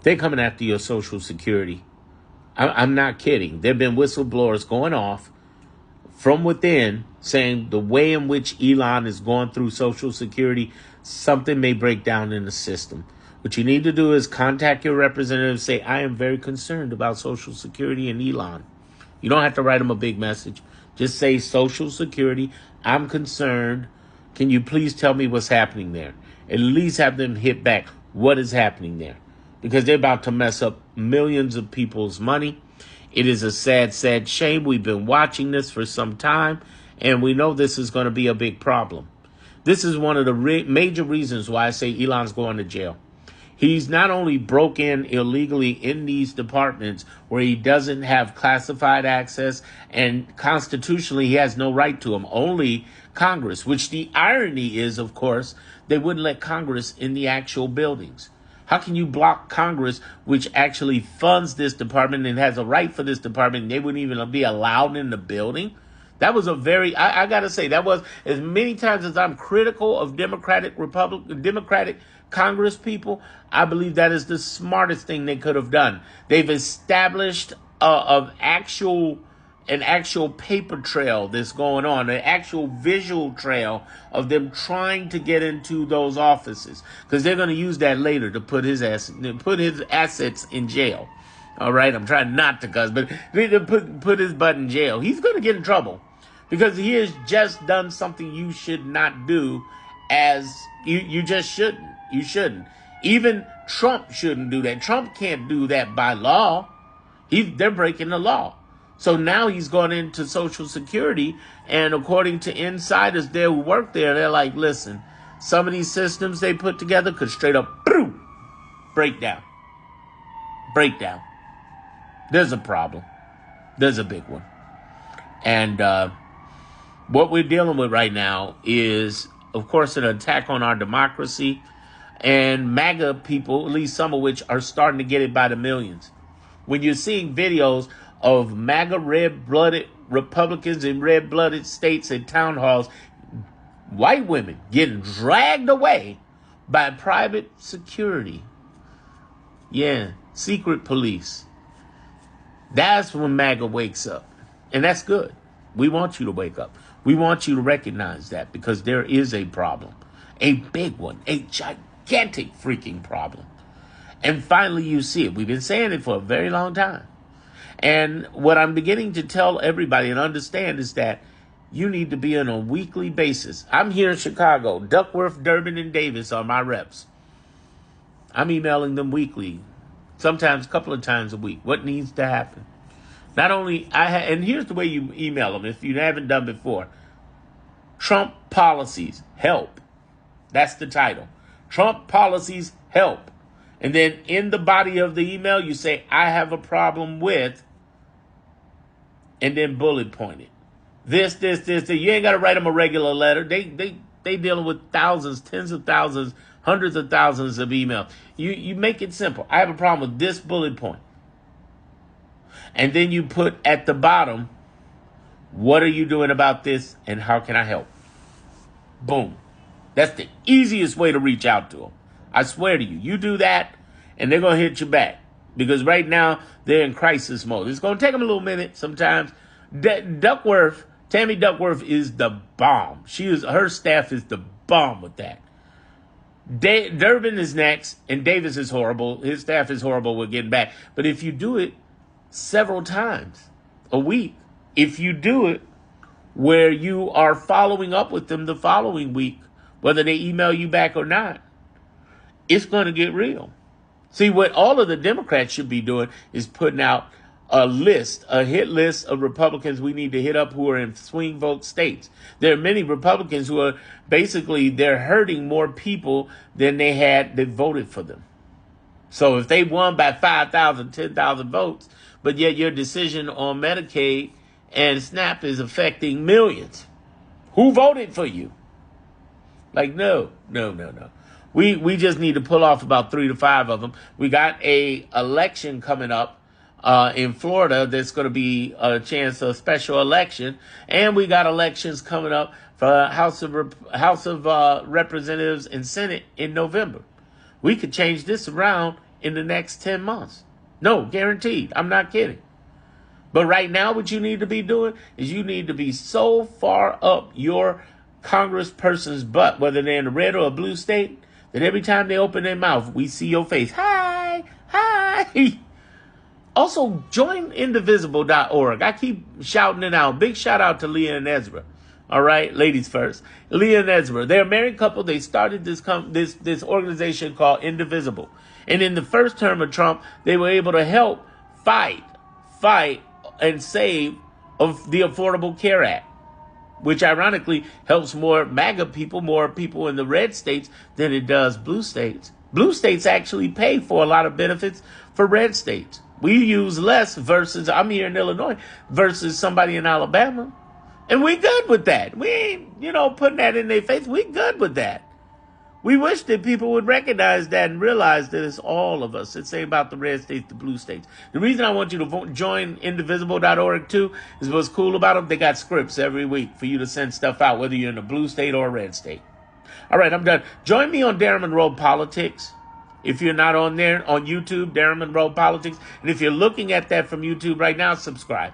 They're coming after your Social Security. I'm not kidding. There have been whistleblowers going off from within saying the way in which Elon is going through Social Security, something may break down in the system. What you need to do is contact your representative and say, I am very concerned about Social Security and Elon. You don't have to write them a big message. Just say, Social Security, I'm concerned. Can you please tell me what's happening there? At least have them hit back what is happening there. Because they're about to mess up millions of people's money. It is a sad, sad shame. We've been watching this for some time, and we know this is going to be a big problem. This is one of the major reasons why I say Elon's going to jail. He's not only broke in illegally in these departments where he doesn't have classified access, and constitutionally he has no right to them, only Congress, which the irony is, of course, they wouldn't let Congress in the actual buildings. How can you block Congress, which actually funds this department and has a right for this department, and they wouldn't even be allowed in the building? That was a very, I got to say, that was, as many times as I'm critical of Democratic Congress people, I believe that is the smartest thing they could have done. They've established an actual paper trail that's going on, an actual visual trail of them trying to get into those offices, because they're going to use that later to put his assets in jail. All right, I'm trying not to cuss, but put his butt in jail. He's going to get in trouble because he has just done something you should not do. As you just shouldn't. You shouldn't. Even Trump shouldn't do that. Trump can't do that by law. They're breaking the law. So now he's gone into Social Security, and according to insiders there who work there, they're like, listen, some of these systems they put together could straight up break down. There's a problem. There's a big one. And what we're dealing with right now is, of course, an attack on our democracy, and MAGA people, at least some of which, are starting to get it by the millions. When you're seeing videos of MAGA red-blooded Republicans in red-blooded states at town halls, white women getting dragged away by private security. Yeah, secret police. That's when MAGA wakes up. And that's good. We want you to wake up. We want you to recognize that, because there is a problem. A big one. A gigantic freaking problem. And finally you see it. We've been saying it for a very long time. And what I'm beginning to tell everybody and understand is that you need to be on a weekly basis. I'm here in Chicago. Duckworth, Durbin, and Davis are my reps. I'm emailing them weekly, sometimes a couple of times a week. What needs to happen? Not only, and here's the way you email them if you haven't done before. Trump policies, help. That's the title. Trump policies, help. And then in the body of the email, you say, I have a problem with, and then bullet point it. This. You ain't got to write them a regular letter. They dealing with thousands, tens of thousands, hundreds of thousands of emails. You make it simple. I have a problem with this bullet point. And then you put at the bottom, what are you doing about this and how can I help? Boom. That's the easiest way to reach out to them. I swear to you. You do that and they're going to hit you back. Because right now they're in crisis mode. It's going to take them a little minute sometimes. Tammy Duckworth is the bomb. Her staff is the bomb with that. Durbin is next and Davis is horrible. His staff is horrible with getting back. But if you do it several times a week, if you do it where you are following up with them the following week, whether they email you back or not, it's going to get real. See, what all of the Democrats should be doing is putting out a hit list of Republicans we need to hit up who are in swing vote states. There are many Republicans who are they're hurting more people than they had that voted for them. So if they won by 5,000, 10,000 votes, but yet your decision on Medicaid and SNAP is affecting millions, who voted for you? Like, no. We just need to pull off about 3 to 5 of them. We got a election coming up in Florida that's going to be a chance of special election. And we got elections coming up for House of Representatives and Senate in November. We could change this around in the next 10 months. No, guaranteed. I'm not kidding. But right now, what you need to be doing is you need to be so far up your congressperson's butt, whether they're in a red or a blue state, that every time they open their mouth, we see your face. Hi, hi. Also, join indivisible.org. I keep shouting it out. Big shout out to Leah and Ezra. All right, ladies first. Leah and Ezra, they're a married couple. They started this organization called Indivisible. And in the first term of Trump, they were able to help fight, and save of the Affordable Care Act, which ironically helps more MAGA people, more people in the red states than it does blue states. Blue states actually pay for a lot of benefits for red states. We use less versus, I'm here in Illinois, versus somebody in Alabama. And we good with that. We ain't, putting that in their face. We good with that. We wish that people would recognize that and realize that it's all of us. It's about the red states, the blue states. The reason I want you to join indivisible.org too is what's cool about them. They got scripts every week for you to send stuff out, whether you're in a blue state or a red state. All right, I'm done. Join me on Darren Monroe Politics. If you're not on there, on YouTube, Darren Monroe Politics. And if you're looking at that from YouTube right now, subscribe.